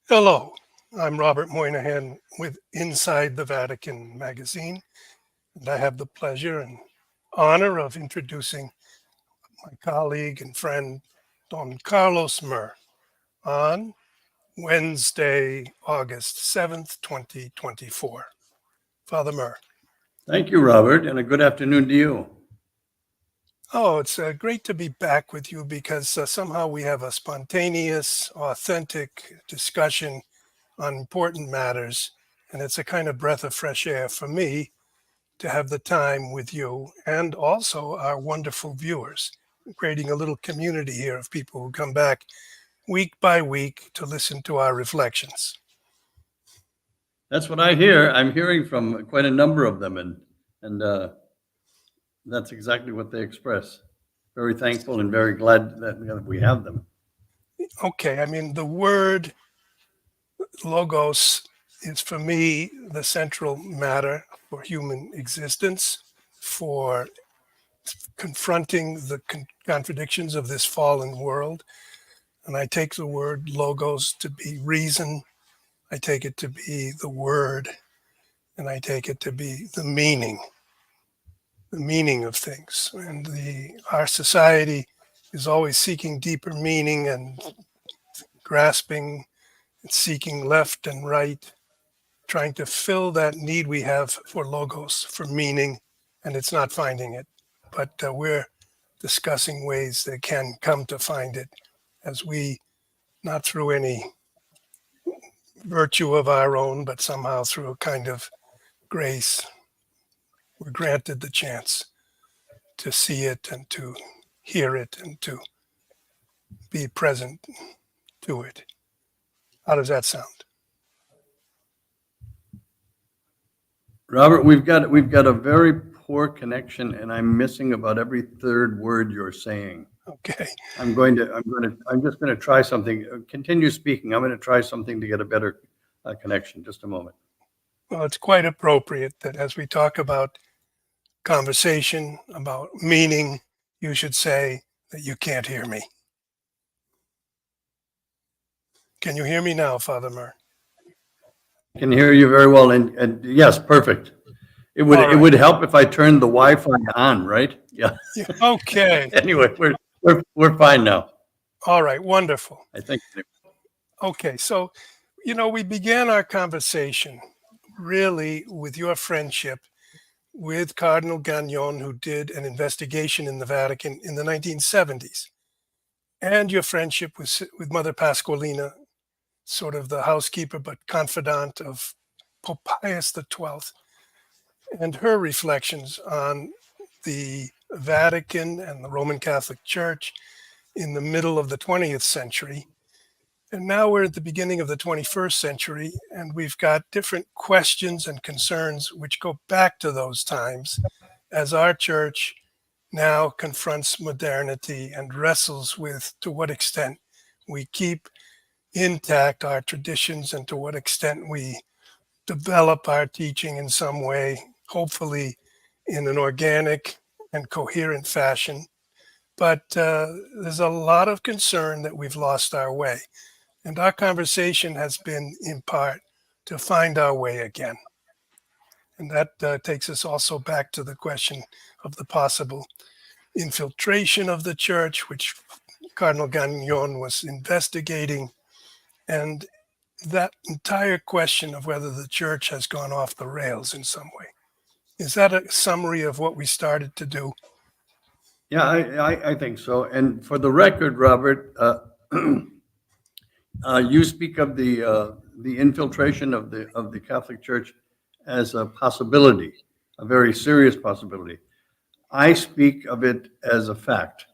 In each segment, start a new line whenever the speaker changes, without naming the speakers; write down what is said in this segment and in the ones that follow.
Hello, I'm Robert Moynihan with Inside the Vatican magazine, and I have the pleasure and honor of introducing my colleague and friend, Don Carlos Murr, on Wednesday, August 7th, 2024. Father Murr.
Thank you, Robert, and a good afternoon to you.
Oh, it's great to be back with you because somehow we have a spontaneous, authentic discussion on important matters, and it's a kind of breath of fresh air for me to have the time with you and also our wonderful viewers, creating a little community here of people who come back week by week to listen to our reflections.
That's what I hear. I'm hearing from quite a number of them, and that's exactly what they express. Very thankful and very glad that we have them.
Okay, I mean, the word logos is for me the central matter for human existence, for confronting the contradictions of this fallen world. And I take the word logos to be reason. I take it to be the word, and I take it to be the meaning of things. And our society is always seeking deeper meaning and grasping and seeking left and right, trying to fill that need we have for logos, for meaning, and it's not finding it. But we're discussing ways that can come to find it as we, not through any virtue of our own, but somehow through a kind of grace, we're granted the chance to see it and to hear it and to be present to it. How does that sound?
Robert, we've got a very poor connection, and I'm missing about every third word you're saying.
Okay.
I'm just going to try something. Continue speaking. I'm going to try something to get a better connection. Just a moment.
Well, it's quite appropriate that as we talk about conversation, about meaning, you should say that you can't hear me. Can you hear me now, Father Murr?
I can hear you very well, and yes, perfect. It would help if I turned the Wi-Fi on, right? Yeah.
Okay.
Anyway, we're fine now.
All right. Wonderful.
I think.
Okay. So, we began our conversation really with your friendship with Cardinal Gagnon, who did an investigation in the Vatican in the 1970s, and your friendship with Mother Pasqualina, sort of the housekeeper but confidant of Pope Pius XII, and her reflections on the Vatican and the Roman Catholic Church in the middle of the 20th century. And now we're at the beginning of the 21st century, and we've got different questions and concerns which go back to those times as our church now confronts modernity and wrestles with to what extent we keep intact our traditions and to what extent we develop our teaching in some way, hopefully in an organic and coherent fashion. But there's a lot of concern that we've lost our way. And our conversation has been, in part, to find our way again. And that takes us also back to the question of the possible infiltration of the church, which Cardinal Gagnon was investigating. And that entire question of whether the church has gone off the rails in some way. Is that a summary of what we started to do?
Yeah, I think so. And for the record, Robert, you speak of the infiltration of the Catholic Church as a possibility, a very serious possibility. I speak of it as a fact.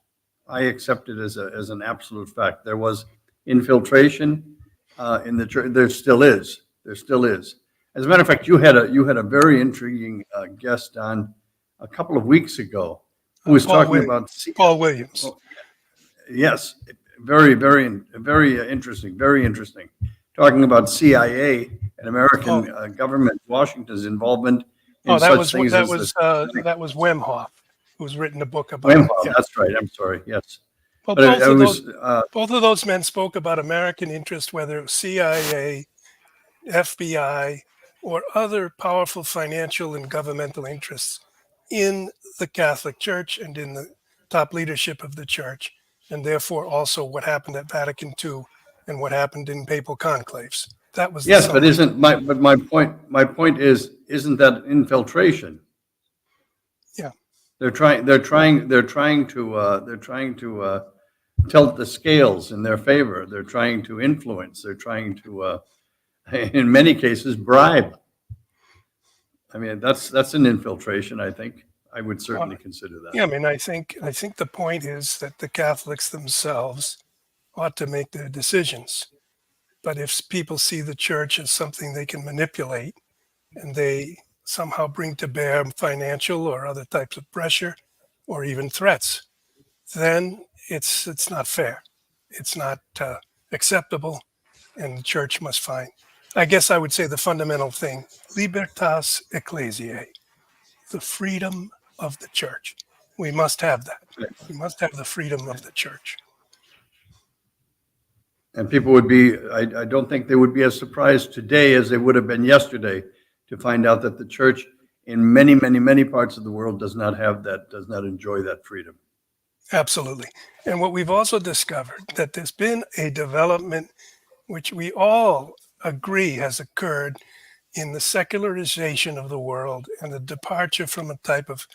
I accept it as an absolute fact. There was infiltration in the church. There still is. There still is. As a matter of fact, you had a very intriguing guest on a couple of weeks ago who was talking about
Paul Williams.
Yes, very interesting. Very interesting. Talking about CIA and American government, Washington's involvement in such things
that was Wemhoff, who's written a book about
Wemhoff. Yeah. That's right. I'm sorry. Yes.
Well,
But it was,
both of those men spoke about American interest, whether it was CIA, FBI, or other powerful financial and governmental interests in the Catholic Church and in the top leadership of the Church, and therefore also what happened at Vatican II and what happened in papal conclaves. That was the
yes, but
summary.
my point is, isn't that infiltration?
Yeah.
They're trying to tilt the scales in their favor. They're trying to influence. They're trying to, in many cases, bribe. I mean, that's an infiltration, I think. I would certainly consider that.
Yeah, I mean, I think the point is that the Catholics themselves ought to make their decisions. But if people see the church as something they can manipulate and they somehow bring to bear financial or other types of pressure or even threats, then it's not fair. It's not acceptable, and the church must find. I guess I would say the fundamental thing: libertas ecclesiae, the freedom of the church. We must have that. We must have the freedom of the church.
And people would be, I don't think they would be as surprised today as they would have been yesterday to find out that the church in many, many, many parts of the world does not have that, does not enjoy that freedom.
Absolutely. And what we've also discovered, that there's been a development which we all agree has occurred in the secularization of the world and the departure from a type of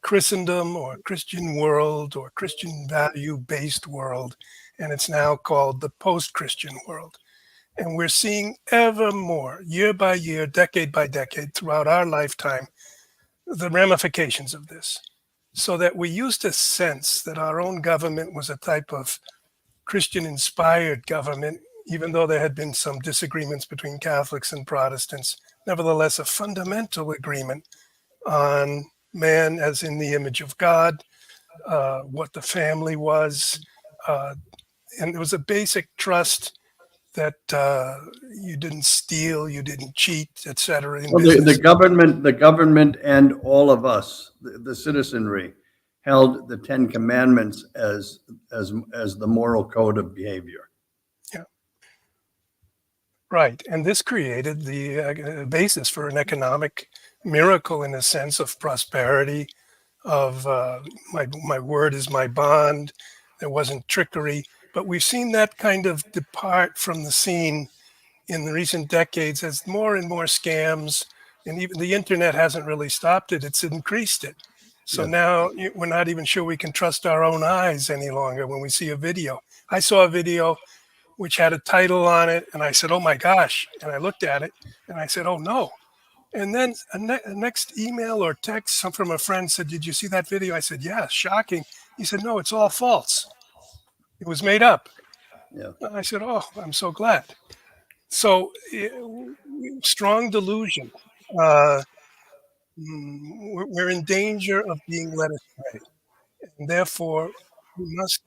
Christendom or Christian world or Christian value-based world. And it's now called the post-Christian world. And we're seeing ever more, year by year, decade by decade, throughout our lifetime, the ramifications of this. So that we used to sense that our own government was a type of Christian-inspired government, even though there had been some disagreements between Catholics and Protestants, nevertheless a fundamental agreement on man as in the image of God, what the family was, and there was a basic trust that you didn't steal, you didn't cheat, etc. in
Well,
business.
the government and all of us, the citizenry, held the Ten Commandments as the moral code of behavior.
Yeah, right. And this created the basis for an economic miracle, in a sense, of prosperity, of my word is my bond. There wasn't trickery, but we've seen that kind of depart from the scene in the recent decades as more and more scams, and even the internet hasn't really stopped it, it's increased it. So
Yes.
now we're not even sure we can trust our own eyes any longer when we see a video. I saw a video which had a title on it, and I said, oh my gosh, and I looked at it and I said, oh no. And then a next email or text from a friend said, did you see that video? I said, yeah, shocking. He said, no, it's all false. It was made up.
Yeah.
I said, oh, I'm so glad. So strong delusion. We're in danger of being led astray. And therefore, we must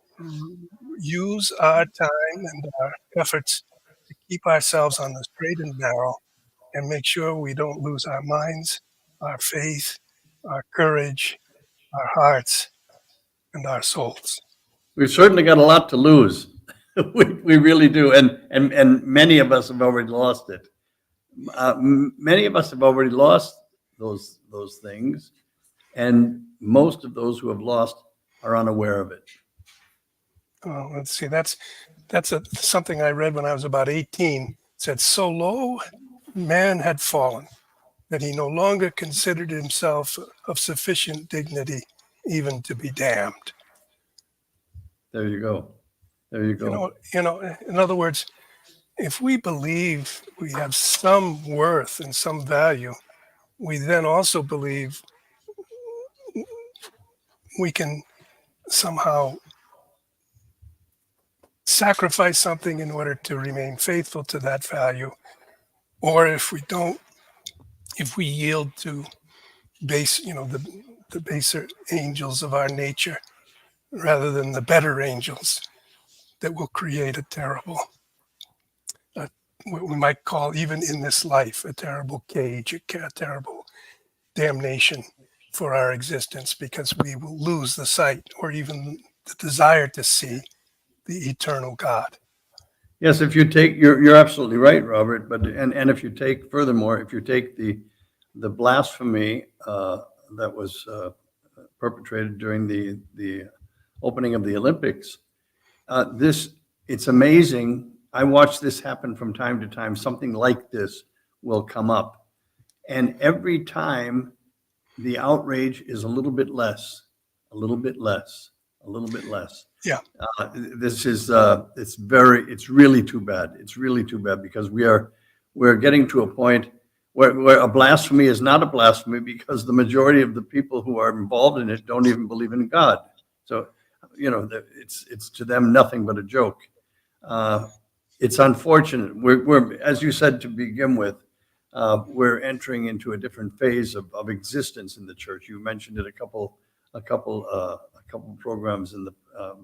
use our time and our efforts to keep ourselves on the straight and narrow and make sure we don't lose our minds, our faith, our courage, our hearts, and our souls.
We've certainly got a lot to lose. We really do, and many of us have already lost it. Many of us have already lost those things, and most of those who have lost are unaware of it.
Let's see. That's something I read when I was about 18. It said, so low man had fallen that he no longer considered himself of sufficient dignity even to be damned.
There you go. There you go.
In other words, if we believe we have some worth and some value, we then also believe we can somehow sacrifice something in order to remain faithful to that value. Or if we don't, if we yield to the baser angels of our nature rather than the better angels, that will create a terrible, what we might call, even in this life, a terrible cage, a terrible damnation for our existence, because we will lose the sight or even the desire to see the eternal God.
Yes, if you take, you're absolutely right, Robert. But and if you take, furthermore, if you take the blasphemy that was perpetrated during the opening of the Olympics, it's amazing. I watch this happen from time to time. Something like this will come up, and every time the outrage is a little bit less, a little bit less, a little bit less.
Yeah.
This is it's really too bad. It's really too bad because we're getting to a point where a blasphemy is not a blasphemy because the majority of the people who are involved in it don't even believe in God. So, it's to them nothing but a joke. It's unfortunate. We're, as you said to begin with, we're entering into a different phase of existence in the church. You mentioned it a couple programs in the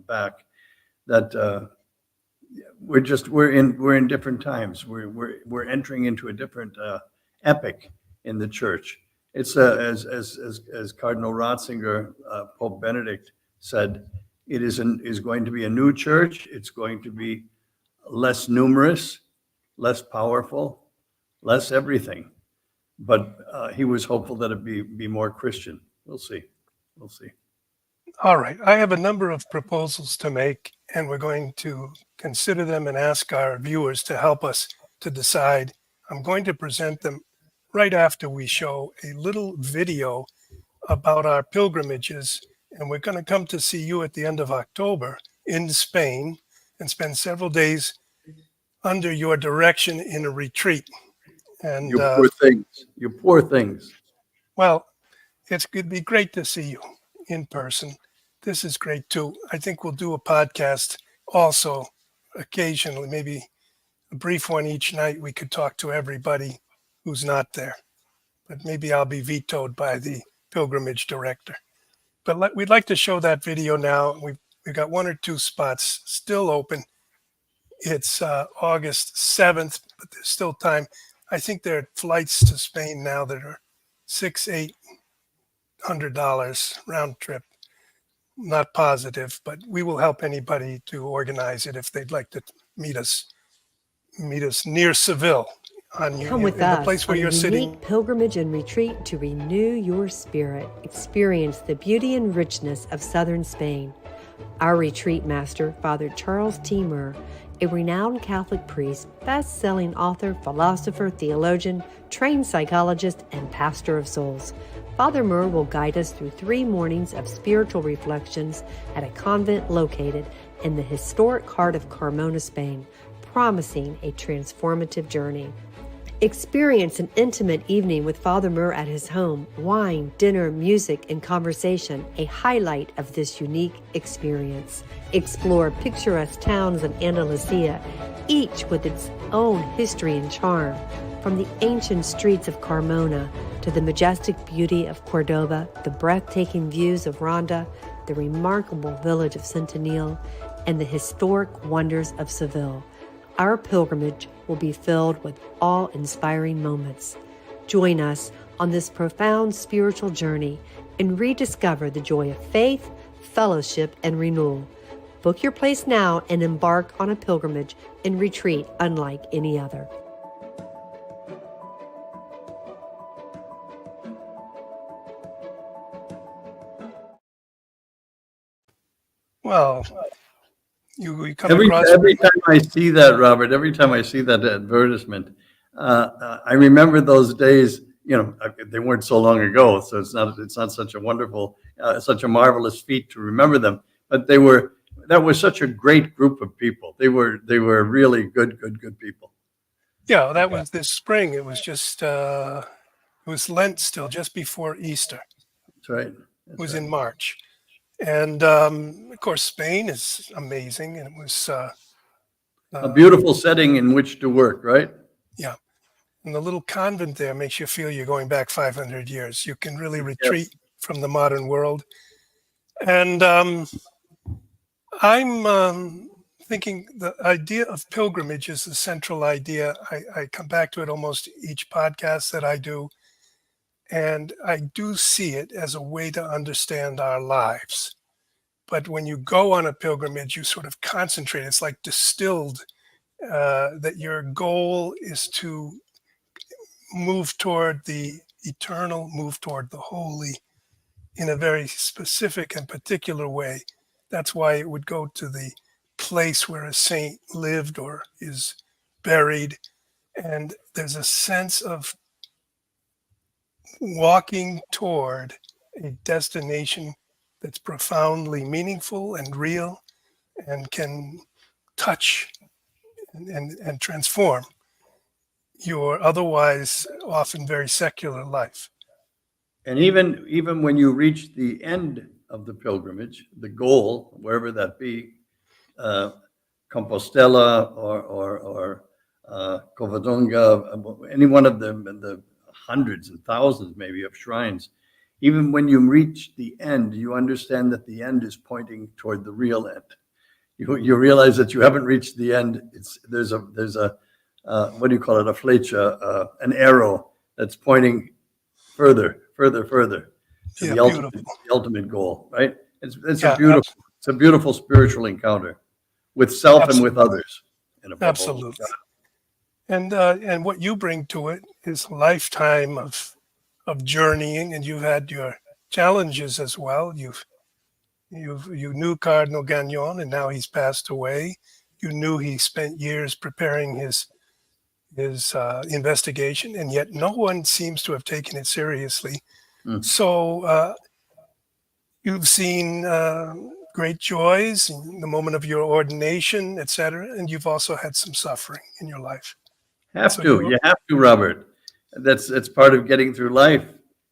back, that we're in different times. We're entering into a different epoch in the church. It's as Cardinal Ratzinger, Pope Benedict said, it is going to be a new church. It's going to be less numerous, less powerful, less everything. But he was hopeful that it'd be more Christian. We'll see. We'll see.
All right. I have a number of proposals to make, and we're going to consider them and ask our viewers to help us to decide. I'm going to present them right after we show a little video about our pilgrimages, and we're going to come to see you at the end of October in Spain and spend several days under your direction in a retreat. And
You poor things. You poor things.
well, it'd be great to see you in person. This is great too. I think we'll do a podcast also occasionally, maybe a brief one each night. We could talk to everybody who's not there, but maybe I'll be vetoed by the pilgrimage director. But we'd like to show that video now. We've got one or two spots still open. It's August 7th, but there's still time. I think there are flights to Spain now that are $600-800 round trip. Not positive, but we will help anybody to organize it if they'd like to meet us near Seville.
Come with us on a unique pilgrimage and retreat to renew your spirit. Experience the beauty and richness of southern Spain. Our retreat master, Father Charles T. Murr, a renowned Catholic priest, best-selling author, philosopher, theologian, trained psychologist, and pastor of souls. Father Murr will guide us through 3 mornings of spiritual reflections at a convent located in the historic heart of Carmona, Spain, promising a transformative journey. Experience an intimate evening with Father Murr at his home. Wine, dinner, music, and conversation, a highlight of this unique experience. Explore picturesque towns in Andalusia, each with its own history and charm. From the ancient streets of Carmona to the majestic beauty of Cordoba, the breathtaking views of Ronda, the remarkable village of Centenil, and the historic wonders of Seville. Our pilgrimage will be filled with awe-inspiring moments. Join us on this profound spiritual journey and rediscover the joy of faith, fellowship, and renewal. Book your place now and embark on a pilgrimage and retreat unlike any other.
Well, you come
Every
across
time I see that, Robert, every time I see that advertisement, I remember those days. They weren't so long ago, so it's not such a wonderful, such a marvelous feat to remember them. But that was such a great group of people. They were really good people.
Yeah, that was this spring. It was just it was Lent still, just before Easter.
That's right.
It was in March. And of course, Spain is amazing, and it was
a beautiful setting in which to work, right?
Yeah, and the little convent there makes you feel you're going back 500 years. You can really retreat from the modern world. And I'm thinking the idea of pilgrimage is the central idea. I come back to it almost each podcast that I do. And I do see it as a way to understand our lives. But when you go on a pilgrimage, you sort of concentrate. It's like distilled, that your goal is to move toward the eternal, move toward the holy in a very specific and particular way. That's why it would go to the place where a saint lived or is buried. And there's a sense of walking toward a destination that's profoundly meaningful and real and can touch and transform your otherwise often very secular life.
And even when you reach the end of the pilgrimage, the goal, wherever that be, Compostela or Covadonga, any one of them, the hundreds and thousands maybe of shrines, even when you reach the end, you understand that the end is pointing toward the real end. You realize that you haven't reached the end. There's a what do you call it? A flecha, an arrow that's pointing further to the ultimate goal, right? It's a beautiful spiritual encounter with self and with others.
Absolutely. And what you bring to it is a lifetime of journeying, and you've had your challenges as well. You knew Cardinal Gagnon, and now he's passed away. You knew he spent years preparing his investigation, and yet no one seems to have taken it seriously. So you've seen great joys in the moment of your ordination, etc., and you've also had some suffering in your life.
You have to, Robert. That's part of getting through life.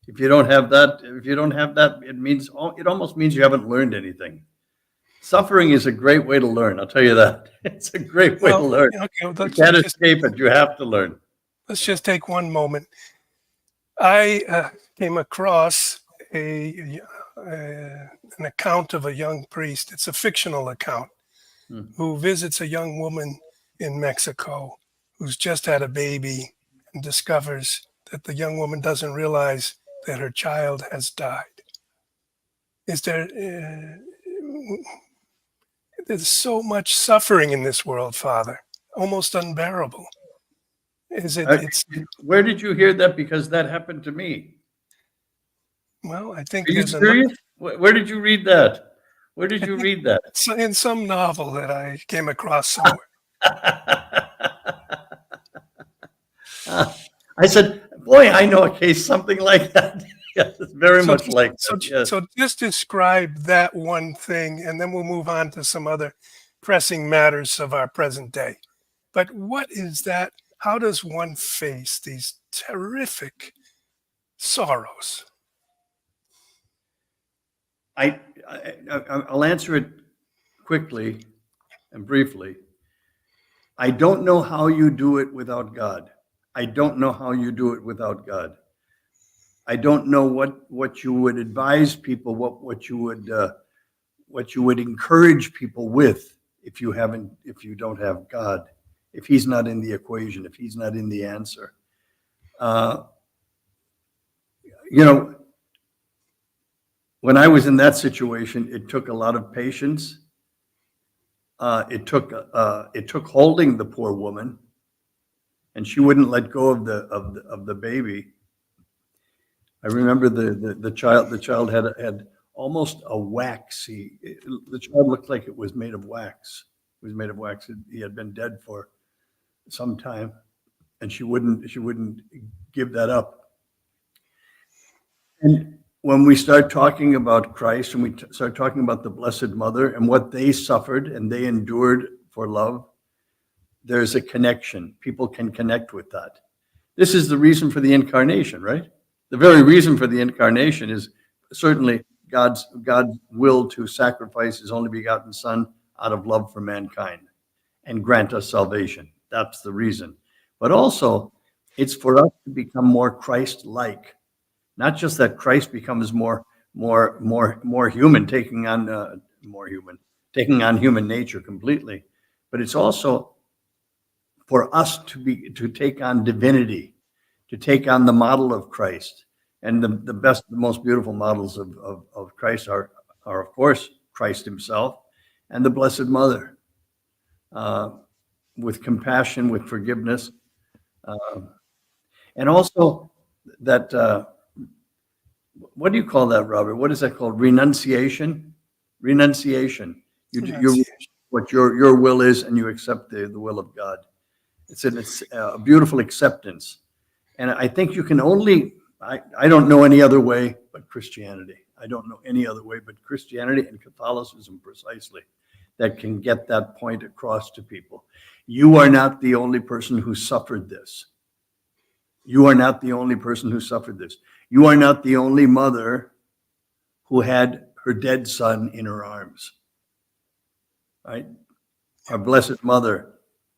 If you don't have that, it almost means you haven't learned anything. Suffering is a great way to learn. I'll tell you that. It's a great way to learn. You can't escape it. You have to learn.
Let's just take one moment. I came across an account of a young priest. It's a fictional account who visits a young woman in Mexico who's just had a baby and discovers that the young woman doesn't realize that her child has died. There's so much suffering in this world, Father, almost unbearable.
Where did you hear that? Because that happened to me.
Well, I think.
Are you serious? Where did you read that? Where did you read that?
In some novel that I came across somewhere.
I said, boy, I know a case something like that. Yes, it's very much like that. Yes.
So just describe that one thing, and then we'll move on to some other pressing matters of our present day. But what is that? How does one face these terrific sorrows?
I'll answer it quickly and briefly. I don't know how you do it without God. I don't know how you do it without God. I don't know what you would advise people, what you would encourage people with if you don't have God, if He's not in the equation, if He's not in the answer. When I was in that situation, it took a lot of patience. It took holding the poor woman, and she wouldn't let go of the baby. I remember the child had almost a waxy. The child looked like it was made of wax. It was made of wax. He had been dead for some time, and she wouldn't give that up. And when we start talking about Christ and we start talking about the Blessed Mother and what they suffered and they endured for love, there's a connection. People can connect with that. This is the reason for the incarnation, right? The very reason for the incarnation is certainly God's will to sacrifice His only begotten Son out of love for mankind and grant us salvation. That's the reason. But also, it's for us to become more Christ-like. Not just that Christ becomes more human, taking on human nature completely, but it's also for us to take on divinity, to take on the model of Christ. And the best, the most beautiful models of Christ are of course Christ himself, and the Blessed Mother, with compassion, with forgiveness, and also that, what do you call that, Robert? What is that called? Renunciation? Renunciation. You what your will is, and you accept the will of God. It's a beautiful acceptance. And I think you can only, I don't know any other way but Christianity. I don't know any other way but Christianity and Catholicism precisely that can get that point across to people. You are not the only person who suffered this. You are not the only person who suffered this. You are not the only mother who had her dead son in her arms. Right? Our Blessed Mother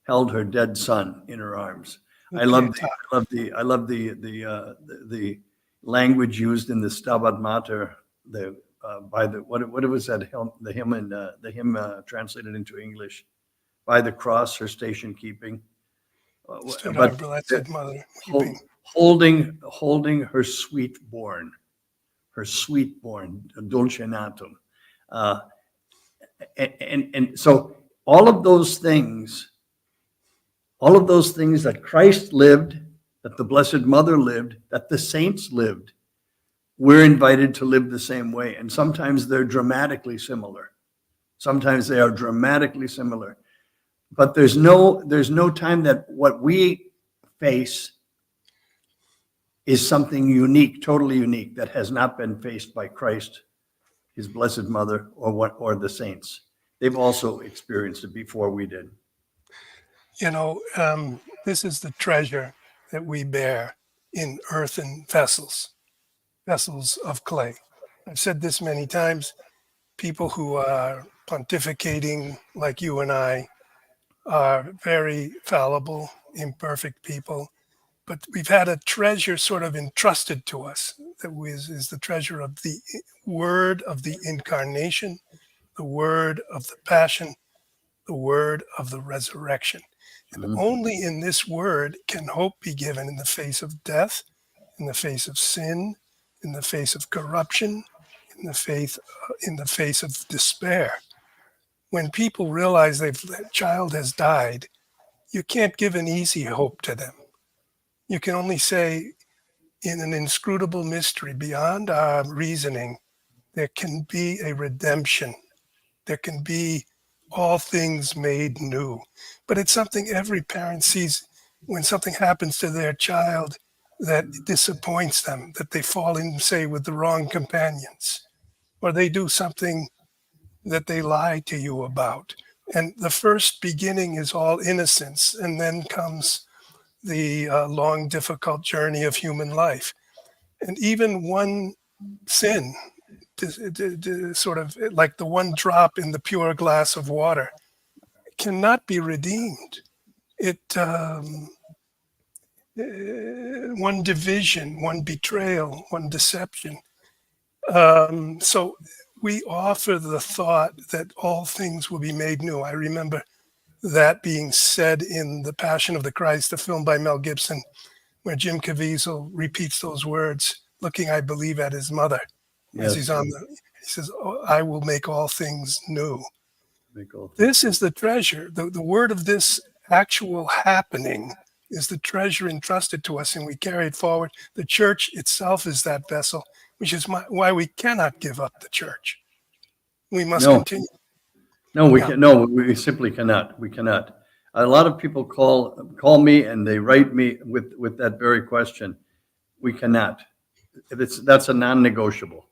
held her dead son in her arms. I love the language used in the Stabat Mater, what was that hymn, the hymn translated into English, by the cross, her station keeping.
But Blessed Mother,
holding her sweetborn, dulce natum. And so all of those things that Christ lived, that the Blessed Mother lived, that the saints lived, we're invited to live the same way. And sometimes they're dramatically similar. Sometimes they are dramatically similar. But there's no time that what we face is something unique, totally unique, that has not been faced by Christ, his Blessed Mother, or the saints. They've also experienced it before we did.
You know, this is the treasure that we bear in earthen vessels of clay. I've said this many times. People who are pontificating like you and I are very fallible, imperfect people, but we've had a treasure sort of entrusted to us that is the treasure of the word of the incarnation, the word of the passion, the word of the resurrection. And only in this word can hope be given in the face of death, in the face of sin, in the face of corruption, in the face of despair. When people realize their child has died, you can't give an easy hope to them. You can only say, in an inscrutable mystery beyond our reasoning, there can be a redemption. There can be all things made new. But it's something every parent sees when something happens to their child that disappoints them, that they fall in, say, with the wrong companions, or they do something that they lie to you about. And the first beginning is all innocence, and then comes the long, difficult journey of human life. And even one sin, sort of like the one drop in the pure glass of water, cannot be redeemed. One division, one betrayal, one deception. So we offer the thought that all things will be made new. I remember that being said in The Passion of the Christ, the film by Mel Gibson, where Jim Caviezel repeats those words, looking, I believe, at his mother. Yes. As he's he says, oh, I will make all things new. This is the treasure. The word of this actual happening is the treasure entrusted to us, and we carry it forward. The church itself is that vessel, which is why we cannot give up the church. We must continue.
No, we simply cannot. We cannot. A lot of people call me and they write me with that very question. We cannot. That's a non-negotiable.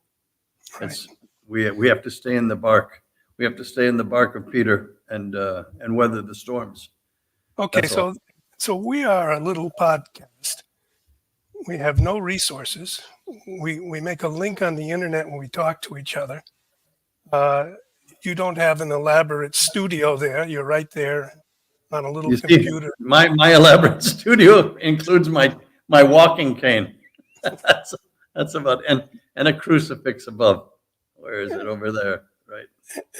Right. We have to stay in the bark. We have to stay in the bark of Peter and weather the storms.
Okay, so we are a little podcast. We have no resources. We make a link on the internet when we talk to each other. You don't have an elaborate studio there. You're right there on a little computer.
My elaborate studio includes my walking cane. That's about and a crucifix above. Where is it? Over there, right?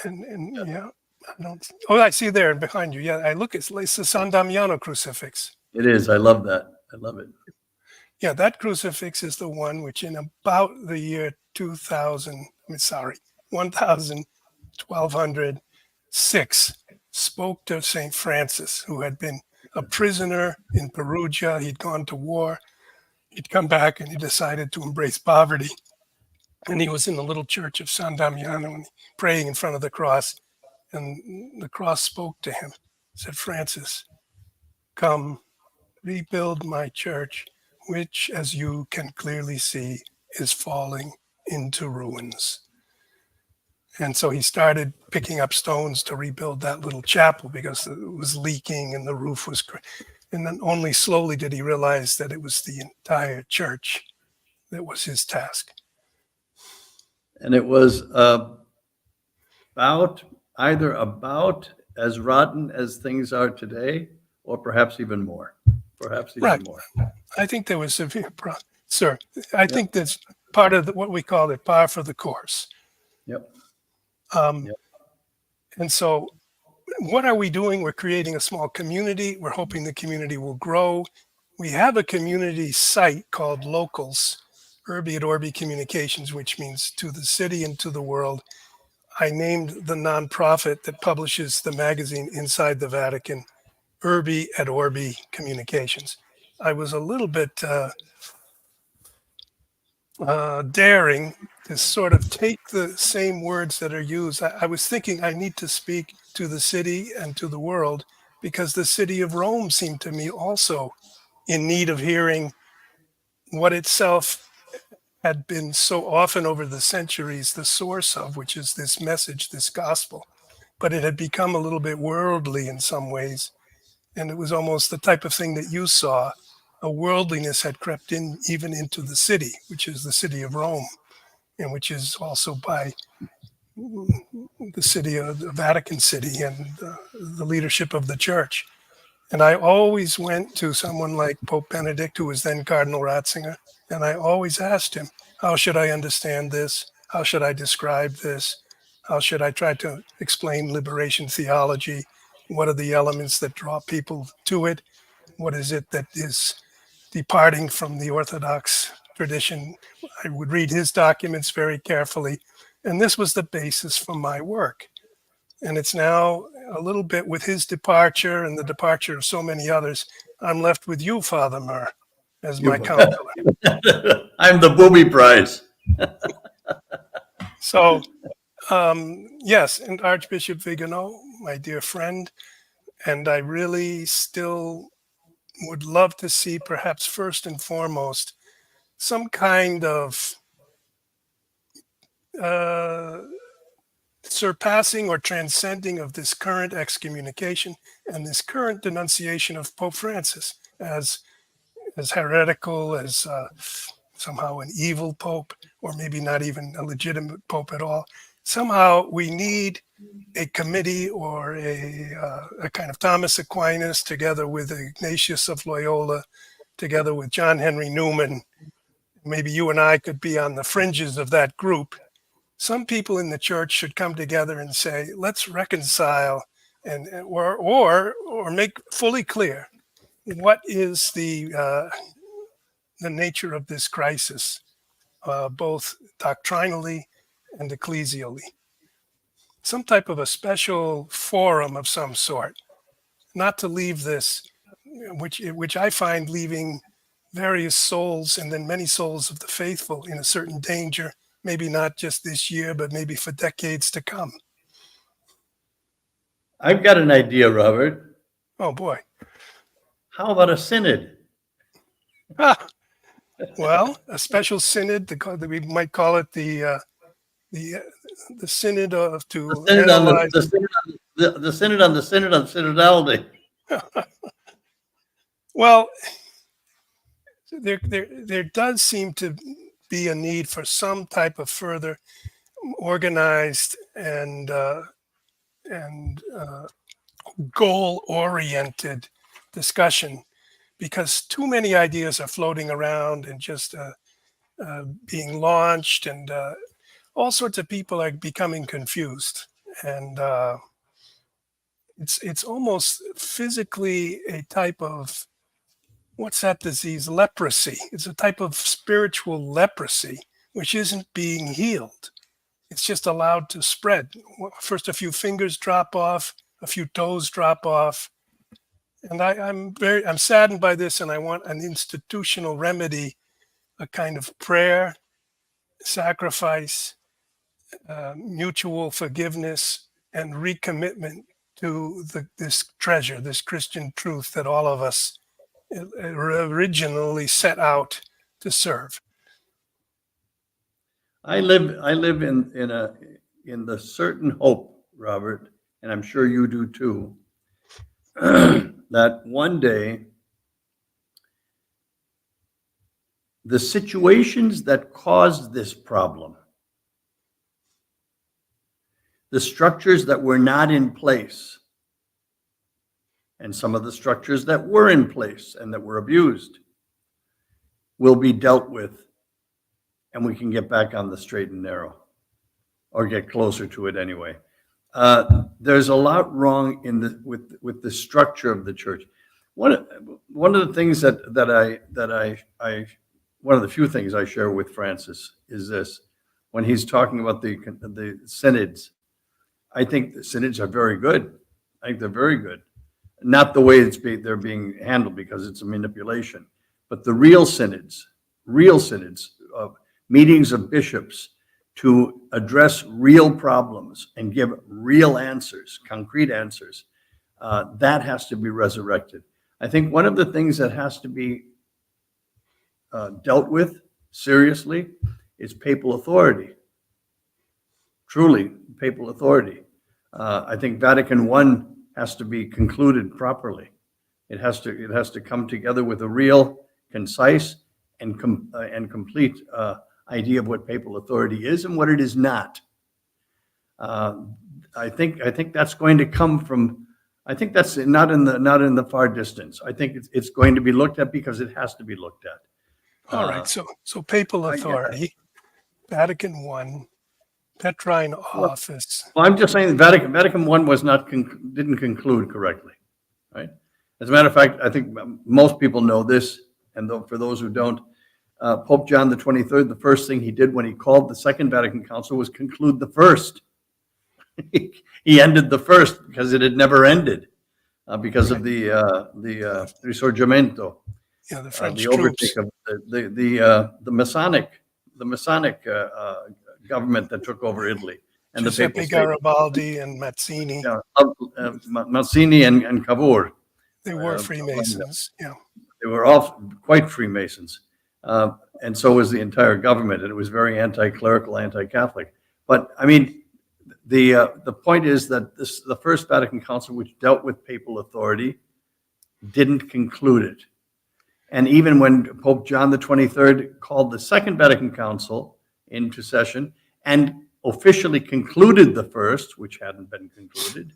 And yeah, I don't. Oh, I see there behind you. Yeah, I look. It's the San Damiano crucifix.
It is. I love that. I love it.
Yeah, that crucifix is the one which, in about the year 1000. 1206, spoke to St. Francis, who had been a prisoner in Perugia. He'd gone to war. He'd come back and he decided to embrace poverty. And he was in the little church of San Damiano and praying in front of the cross. And the cross spoke to him, said, "Francis, come, rebuild my church, which, as you can clearly see, is falling into ruins." And so he started picking up stones to rebuild that little chapel because it was leaking and the roof was, and then only slowly did he realize that it was the entire church that was his task.
And it was either about as rotten as things are today, or perhaps even more.
Right. I think there was severe sir. I think that's part of what we call it, par for the course.
Yep.
And so what are we doing? We're creating a small community. We're hoping the community will grow. We have a community site called Locals, Urbi et Orbi Communications, which means to the city and to the world. I named the nonprofit that publishes the magazine Inside the Vatican, Urbi et Orbi Communications. I was a little bit daring to sort of take the same words that are used. I was thinking I need to speak to the city and to the world because the city of Rome seemed to me also in need of hearing what itself had been so often over the centuries the source of, which is this message, this gospel. But it had become a little bit worldly in some ways. And it was almost the type of thing that you saw. A worldliness had crept in even into the city, which is the city of Rome, and which is also by the city of the Vatican City and the leadership of the church. And I always went to someone like Pope Benedict, who was then Cardinal Ratzinger, and I always asked him, how should I understand this? How should I describe this? How should I try to explain liberation theology? What are the elements that draw people to it? What is it that is departing from the Orthodox tradition? I would read his documents very carefully. And this was the basis for my work. And it's now a little bit with his departure and the departure of so many others, I'm left with you, Father Murr, as my counselor.
I'm the booby prize.
So, yes, and Archbishop Vigano, my dear friend, and I really still would love to see, perhaps first and foremost, some kind of surpassing or transcending of this current excommunication and this current denunciation of Pope Francis as heretical, as somehow an evil pope, or maybe not even a legitimate pope at all. Somehow we need a committee or a kind of Thomas Aquinas together with Ignatius of Loyola, together with John Henry Newman. Maybe you and I could be on the fringes of that group. Some people in the church should come together and say, let's reconcile or make fully clear what is the nature of this crisis, both doctrinally and ecclesially. Some type of a special forum of some sort, not to leave this, which I find leaving various souls and then many souls of the faithful in a certain danger, maybe not just this year, but maybe for decades to come.
I've got an idea, Robert.
Oh, boy.
How about a synod?
Well, a special synod, we might call it the synod of
the synod on synodality.
Well, there does seem to be a need for some type of further organized and goal-oriented discussion, because too many ideas are floating around and just being launched, and all sorts of people are becoming confused. And it's almost physically a type of, what's that disease? Leprosy. It's a type of spiritual leprosy, which isn't being healed. It's just allowed to spread. First, a few fingers drop off, a few toes drop off. And I'm saddened by this, and I want an institutional remedy, a kind of prayer, sacrifice, mutual forgiveness, and recommitment to this treasure, this Christian truth that all of us originally set out to serve.
I live in the certain hope, Robert, and I'm sure you do too, that one day the situations that caused this problem, the structures that were not in place, and some of the structures that were in place and that were abused, will be dealt with, and we can get back on the straight and narrow, or get closer to it anyway. There's a lot wrong with the structure of the church. One of the things one of the few things I share with Francis is this: when he's talking about the synods, I think the synods are very good. I think they're very good. Not the way they're being handled, because it's a manipulation, but the real synods, meetings of bishops to address real problems and give real answers, concrete answers, that has to be resurrected. I think one of the things that has to be dealt with seriously is papal authority. Truly, papal authority. I think Vatican I has to be concluded properly. It has to come together with a real, concise, and complete idea of what papal authority is and what it is not. I think that's going to come from. I think that's not in the far distance. I think it's going to be looked at, because it has to be looked at.
All right. So papal authority, Vatican I, Petrine office.
Well, I'm just saying Vatican I didn't conclude correctly, right? As a matter of fact, I think most people know this, and for those who don't, Pope John the 23rd, the first thing he did when he called the Second Vatican Council was conclude the first. He ended the first because it had never ended, because of the Risorgimento,
the French
the overtake of the Masonic government that took over Italy, and
Giuseppe
the
Garibaldi and Mazzini.
Mazzini and Cavour.
They were Freemasons. Yeah,
they were all quite Freemasons, and so was the entire government, and it was very anti-clerical, anti-Catholic. But I mean, the point is that the First Vatican Council, which dealt with papal authority, didn't conclude it. And even when Pope John the 23rd called the Second Vatican Council into session and officially concluded the first, which hadn't been concluded,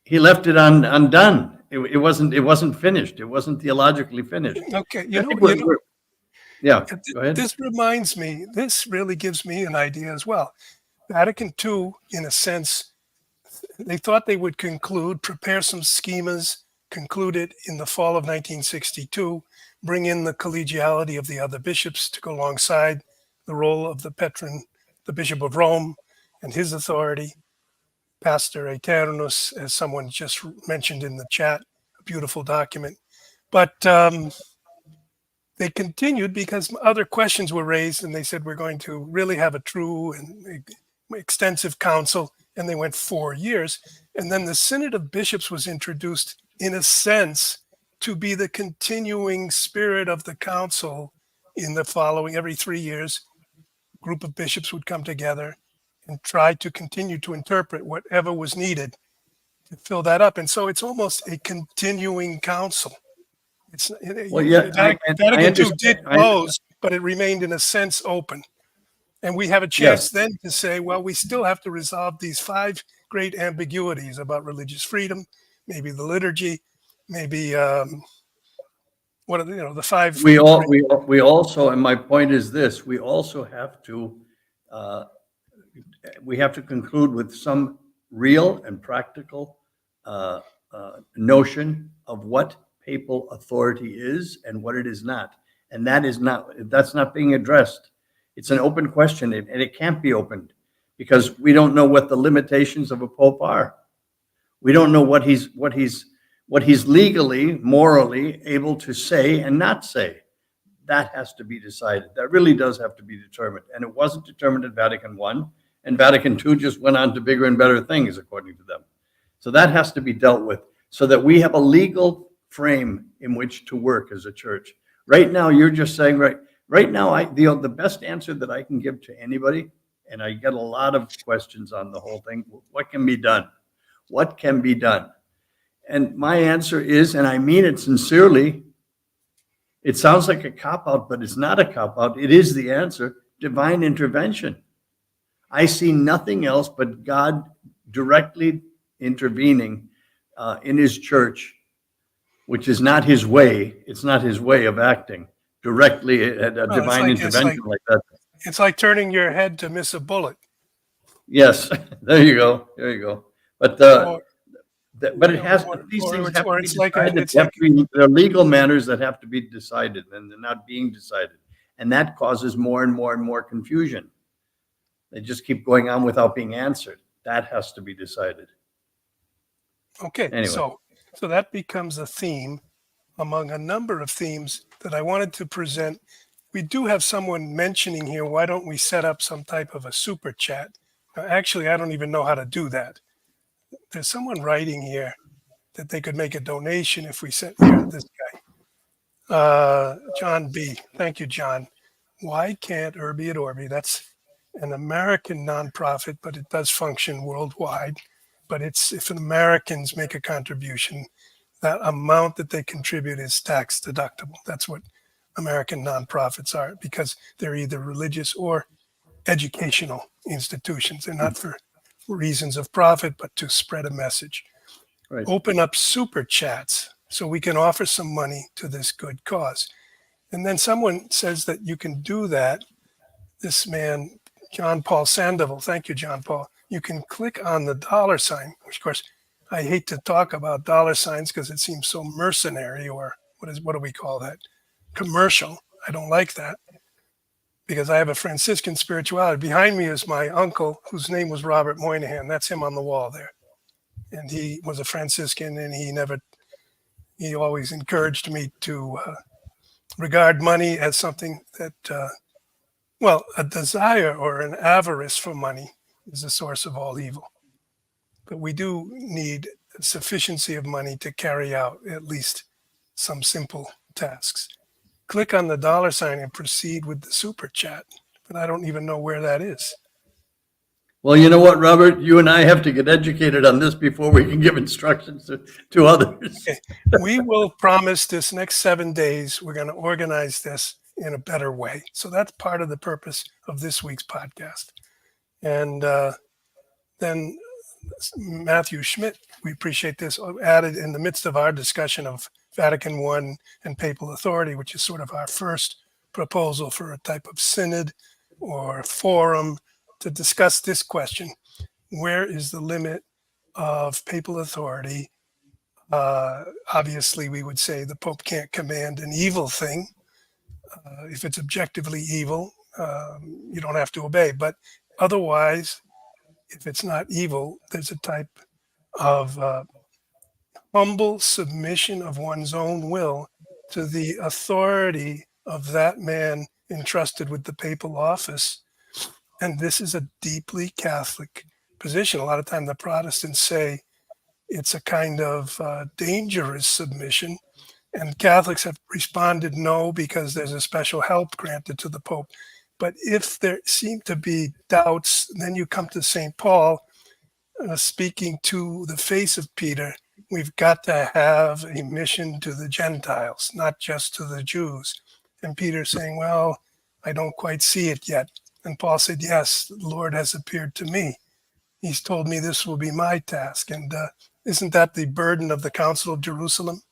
he left it undone. It wasn't finished. It wasn't theologically finished.
Okay,
yeah. Go ahead.
This really gives me an idea as well. Vatican II, in a sense, they thought they would prepare some schemas, conclude it in the fall of 1962, bring in the collegiality of the other bishops to go alongside the role of the Bishop of Rome and his authority, Pastor Aeternus, as someone just mentioned in the chat, a beautiful document. But they continued because other questions were raised, and they said, we're going to really have a true and extensive council, and they went 4 years. And then the Synod of Bishops was introduced, in a sense, to be the continuing spirit of the council. In the following, every 3 years, a group of bishops would come together and try to continue to interpret whatever was needed to fill that up. And so it's almost a continuing council. Vatican II did close, but it remained in a sense open. And we have a chance then to say, well, we still have to resolve these 5 great ambiguities about religious freedom, maybe the liturgy, maybe what are the 5.
We also, and my point is this: we also have to conclude with some real and practical notion of what papal authority is and what it is not, and that's not being addressed. It's an open question, and it can't be opened because we don't know what the limitations of a pope are. We don't know what he's legally, morally able to say and not say. That has to be decided. That really does have to be determined. And it wasn't determined at Vatican I, and Vatican II just went on to bigger and better things, according to them. So that has to be dealt with so that we have a legal frame in which to work as a church. Right now, you're just saying, right now, the best answer that I can give to anybody, and I get a lot of questions on the whole thing, what can be done? What can be done? And my answer is, and I mean it sincerely, it sounds like a cop-out, but it's not a cop-out. It is the answer: divine intervention. I see nothing else but God directly intervening in his church, which is not his way. It's not his way of acting directly at a divine intervention like that.
It's like turning your head to miss a bullet.
Yes, there you go. There you go. But it has these things have to be decided. There are legal matters that have to be decided, and they're not being decided, and that causes more and more and more confusion. They just keep going on without being answered. That has to be decided.
Okay,
anyway.
So that becomes a theme among a number of themes that I wanted to present. We do have someone mentioning here, why don't we set up some type of a super chat? Actually, I don't even know how to do that. There's someone writing here that they could make a donation if we sent here, this guy. John B. Thank you, John. Why can't Urbi et Orbi? That's an American nonprofit, but it does function worldwide. But it's if Americans make a contribution, that amount that they contribute is tax deductible. That's what American nonprofits are, because they're either religious or educational institutions. They're not for reasons of profit, but to spread a message.
Right.
Open up super chats so we can offer some money to this good cause. And then someone says that you can do that. This man, John Paul Sandoval, thank you, John Paul. You can click on the dollar sign, which of course I hate to talk about dollar signs because it seems so mercenary, or what do we call that? Commercial. I don't like that, because I have a Franciscan spirituality. Behind me is my uncle, whose name was Robert Moynihan. That's him on the wall there. And he was a Franciscan, and he always encouraged me to regard money as something that, a desire or an avarice for money is the source of all evil. But we do need a sufficiency of money to carry out at least some simple tasks. Click on the dollar sign and proceed with the super chat. But I don't even know where that is.
Well, you know what, Robert? You and I have to get educated on this before we can give instructions to others.
Okay. We will promise this next 7 days, we're going to organize this in a better way. So that's part of the purpose of this week's podcast. And then Matthew Schmidt, we appreciate this, added in the midst of our discussion of Vatican I and papal authority, which is sort of our first proposal for a type of synod or forum to discuss this question: where is the limit of papal authority? Obviously, we would say the Pope can't command an evil thing. If it's objectively evil, you don't have to obey. But otherwise, if it's not evil, there's a type of humble submission of one's own will to the authority of that man entrusted with the papal office. And this is a deeply Catholic position. A lot of times the Protestants say it's a kind of dangerous submission. And Catholics have responded no, because there's a special help granted to the Pope. But if there seem to be doubts, then you come to St. Paul speaking to the face of Peter. We've got to have a mission to the Gentiles, not just to the Jews. And Peter saying, well, I don't quite see it yet. And Paul said, yes, the Lord has appeared to me. He's told me this will be my task. And isn't that the burden of the Council of Jerusalem?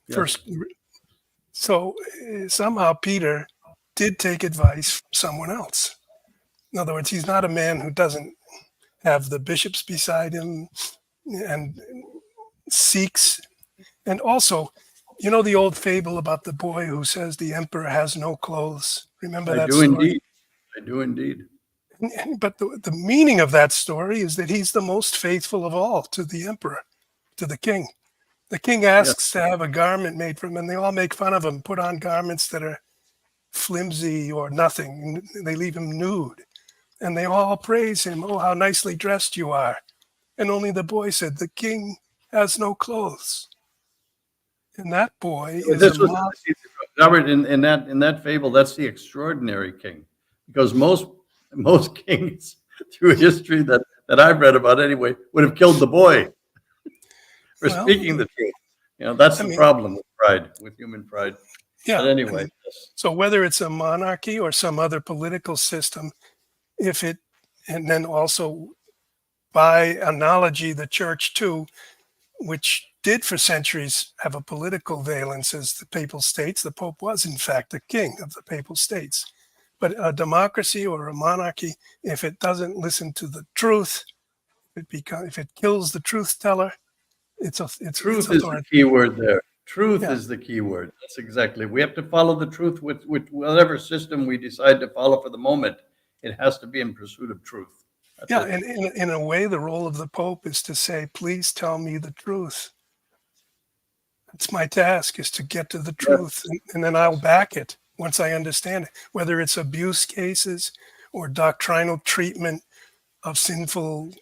Yes. First, so somehow Peter did take advice from someone else. In other words, he's not a man who doesn't have the bishops beside him and seeks. And also, you know the old fable about the boy who says the emperor has no clothes? Remember
I
that
do
story?
indeed. I do indeed.
But the meaning of that story is that he's the most faithful of all to the emperor, to the king. The king asks to have a garment made for him, and they all make fun of him, put on garments that are flimsy or nothing. They leave him nude. And they all praise him. Oh, how nicely dressed you are. And only the boy said, the king has no clothes. And that boy is
This was Robert in that fable. That's the extraordinary king, because most kings through history that I've read about anyway would have killed the boy for speaking the truth. That's the problem with pride, with human pride.
Yeah.
But anyway,
so whether it's a monarchy or some other political system, and then also by analogy, the church too, which did for centuries have a political valence as the papal states. The Pope was, in fact, the king of the papal states. But a democracy or a monarchy, if it doesn't listen to the truth, if it kills the truth teller,
truth is the key word there. Truth is the key word. That's exactly. We have to follow the truth with whatever system we decide to follow for the moment. It has to be in pursuit of truth.
That's it. And in a way, the role of the Pope is to say, please tell me the truth. That's my task, is to get to the truth, and then I'll back it once I understand it, whether it's abuse cases or doctrinal treatment of sinful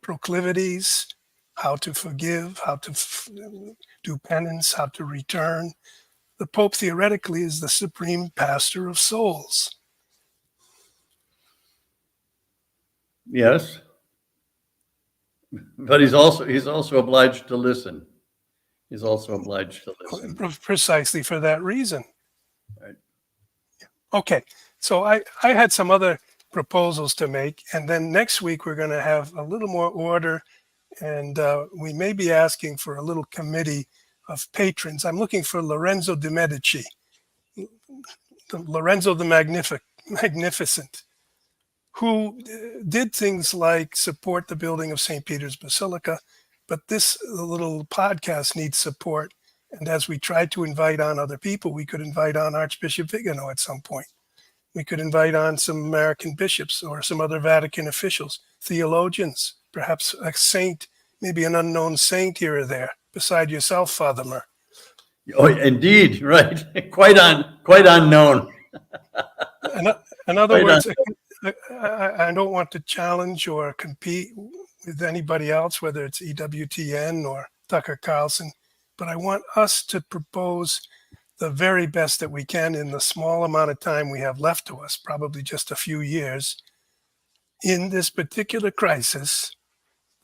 proclivities, how to forgive, how to do penance, how to return. The Pope theoretically is the supreme pastor of souls.
Yes, but he's also obliged to listen. He's also obliged to listen.
Precisely for that reason.
Right.
Okay, so I had some other proposals to make, and then next week we're going to have a little more order, and we may be asking for a little committee of patrons. I'm looking for Lorenzo de' Medici, Lorenzo the Magnificent, who did things like support the building of St. Peter's Basilica, but this little podcast needs support. And as we try to invite on other people, we could invite on Archbishop Vigano at some point. We could invite on some American bishops or some other Vatican officials, theologians, perhaps a saint, maybe an unknown saint here or there, beside yourself, Father Murr.
Oh, indeed, right. Quite unknown.
In other words, I don't want to challenge or compete with anybody else, whether it's EWTN or Tucker Carlson, but I want us to propose the very best that we can in the small amount of time we have left to us, probably just a few years. In this particular crisis,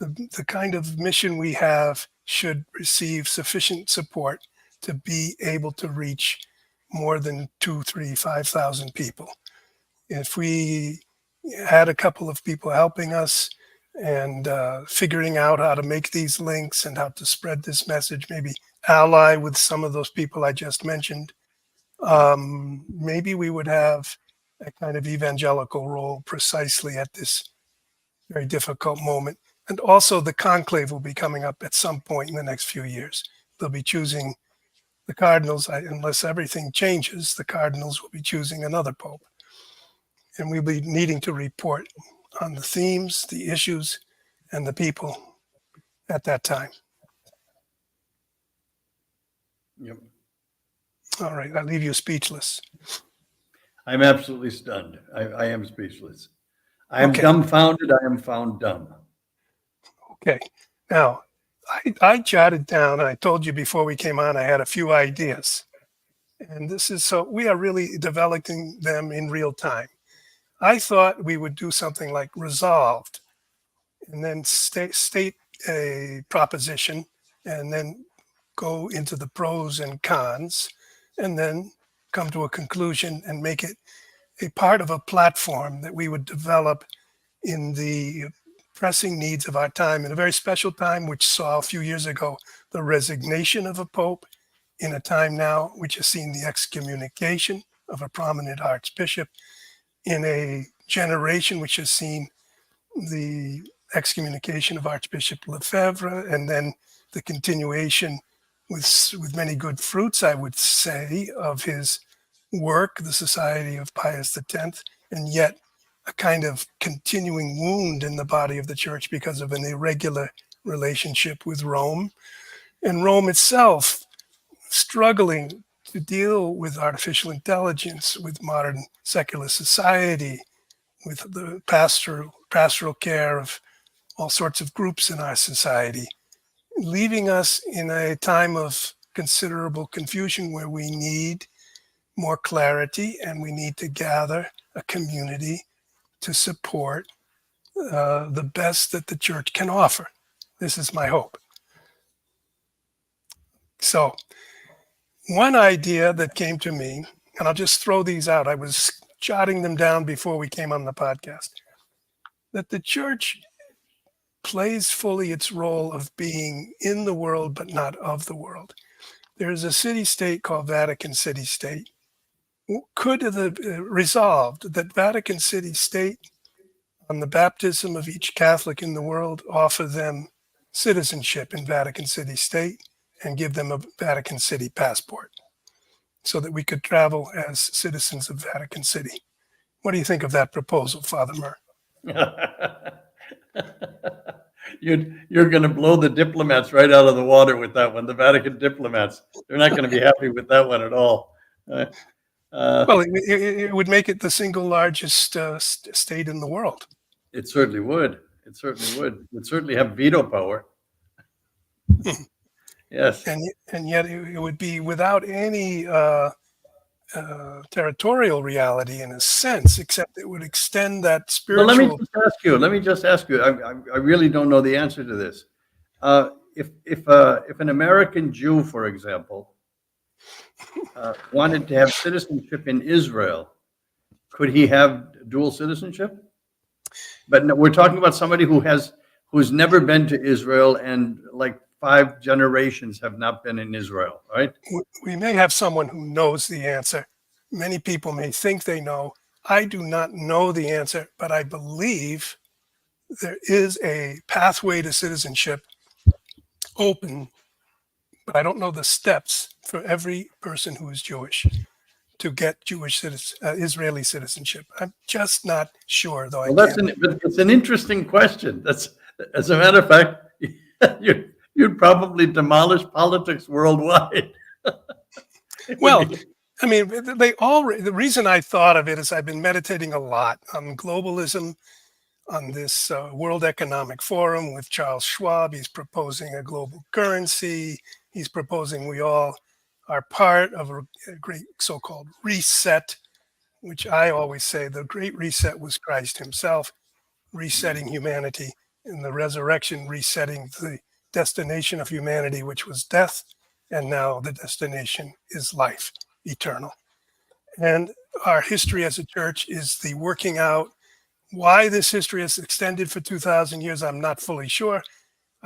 the kind of mission we have should receive sufficient support to be able to reach more than 2,000, 3,000, 5,000 people. If we had a couple of people helping us and figuring out how to make these links and how to spread this message, maybe ally with some of those people I just mentioned, maybe we would have a kind of evangelical role precisely at this very difficult moment. And also the conclave will be coming up at some point in the next few years. They'll be choosing the cardinals, unless everything changes, the cardinals will be choosing another pope. And we'll be needing to report on the themes, the issues, and the people at that time.
Yep.
All right, I leave you speechless.
I'm absolutely stunned. I am speechless. I am dumbfounded. I am found dumb.
Okay. Now, I jotted down, and I told you before we came on, I had a few ideas. And this is so we are really developing them in real time. I thought we would do something like resolved and then state a proposition and then go into the pros and cons and then come to a conclusion and make it a part of a platform that we would develop in the pressing needs of our time, in a very special time, which saw a few years ago the resignation of a pope, in a time now which has seen the excommunication of a prominent archbishop, in a generation which has seen the excommunication of Archbishop Lefebvre, and then the continuation with many good fruits, I would say, of his work, the Society of Pius X, and yet a kind of continuing wound in the body of the church because of an irregular relationship with Rome, and Rome itself struggling to deal with artificial intelligence, with modern secular society, with the pastoral care of all sorts of groups in our society, leaving us in a time of considerable confusion where we need more clarity and we need to gather a community to support the best that the church can offer. This is my hope. So, one idea that came to me, and I'll just throw these out, I was jotting them down before we came on the podcast, that the church plays fully its role of being in the world but not of the world. There's a city-state called Vatican City-State. Could have resolved that Vatican City-State, on the baptism of each Catholic in the world, offer them citizenship in Vatican City-State and give them a Vatican City passport so that we could travel as citizens of Vatican City. What do you think of that proposal, Father Murr?
You're going to blow the diplomats right out of the water with that one. The Vatican diplomats, they're not going to be happy with that one at all.
Well, it would make it the single largest state in the world.
It certainly would. It certainly would. It would certainly have veto power. Yes.
And yet it would be without any territorial reality in a sense, except it would extend that spiritual.
Well, let me just ask you. I really don't know the answer to this. If an American Jew, for example, wanted to have citizenship in Israel, could he have dual citizenship? But no, we're talking about somebody who's never been to Israel and like 5 generations have not been in Israel, right?
We may have someone who knows the answer. Many people may think they know. I do not know the answer, but I believe there is a pathway to citizenship open, but I don't know the steps for every person who is Jewish to get Israeli citizenship. I'm just not sure, though.
It's an interesting question. That's, as a matter of fact, you'd probably demolish politics worldwide.
Well, I mean, the reason I thought of it is I've been meditating a lot on globalism, on this World Economic Forum with Charles Schwab. He's proposing a global currency. He's proposing we all are part of a great so-called reset, which I always say the great reset was Christ himself, resetting humanity, and the resurrection resetting the destination of humanity, which was death, and now the destination is life, eternal. And our history as a church is the working out. Why this history has extended for 2,000 years, I'm not fully sure.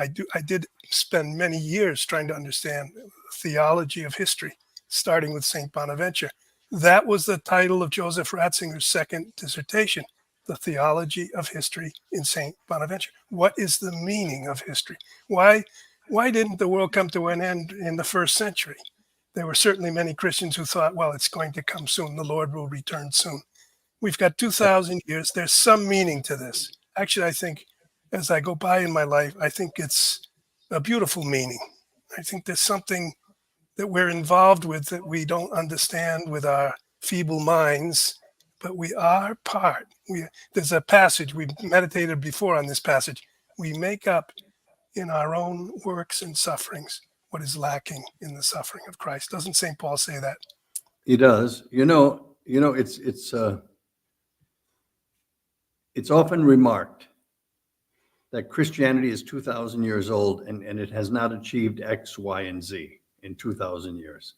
I did spend many years trying to understand the theology of history, starting with St. Bonaventure. That was the title of Joseph Ratzinger's second dissertation, The Theology of History in St. Bonaventure. What is the meaning of history? Why didn't the world come to an end in the 1st century? There were certainly many Christians who thought, well, it's going to come soon. The Lord will return soon. We've got 2,000 years. There's some meaning to this. Actually, I think as I go by in my life, I think it's a beautiful meaning. I think there's something that we're involved with that we don't understand with our feeble minds, but we are part. There's a passage, we've meditated before on this passage. We make up in our own works and sufferings what is lacking in the suffering of Christ. Doesn't St. Paul say that?
He does. It's often remarked that Christianity is 2,000 years old and it has not achieved X, Y, and Z in 2,000 years.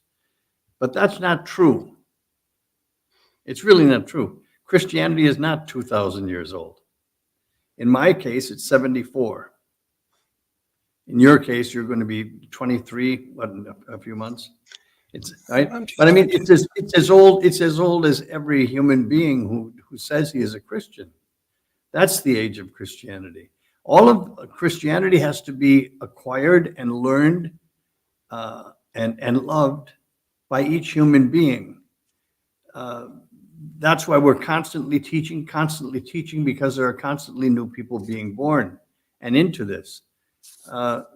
But that's not true. It's really not true. Christianity is not 2,000 years old. In my case, it's 74. In your case, you're going to be 23, in a few months. It's right. But I mean, it's as old as every human being who says he is a Christian. That's the age of Christianity. All of Christianity has to be acquired and learned and loved by each human being. That's why we're constantly teaching, because there are constantly new people being born and into this.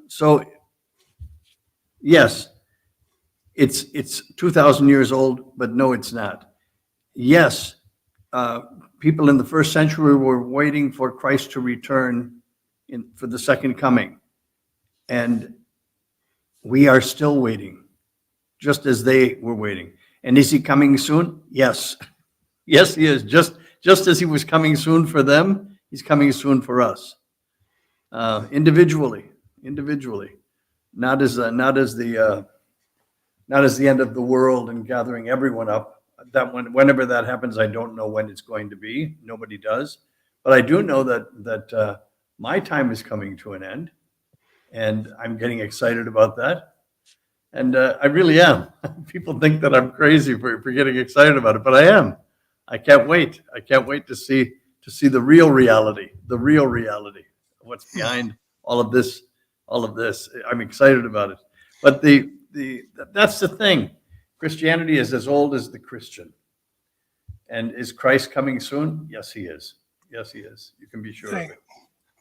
So yes, it's 2,000 years old, but no, it's not. Yes, people in the first century were waiting for Christ to return for the second coming. And we are still waiting, just as they were waiting. And is he coming soon? Yes. Yes, he is. Just as he was coming soon for them, he's coming soon for us. Individually, not as the end of the world and gathering everyone up. Whenever that happens, I don't know when it's going to be. Nobody does, but I do know that my time is coming to an end, and I'm getting excited about that. And I really am. People think that I'm crazy for getting excited about it, but I am. I can't wait. I can't wait to see the real reality of what's behind all of this. I'm excited about it. But that's the thing. Christianity is as old as the Christian. And is Christ coming soon? Yes, he is. Yes, he is. You can be sure of it.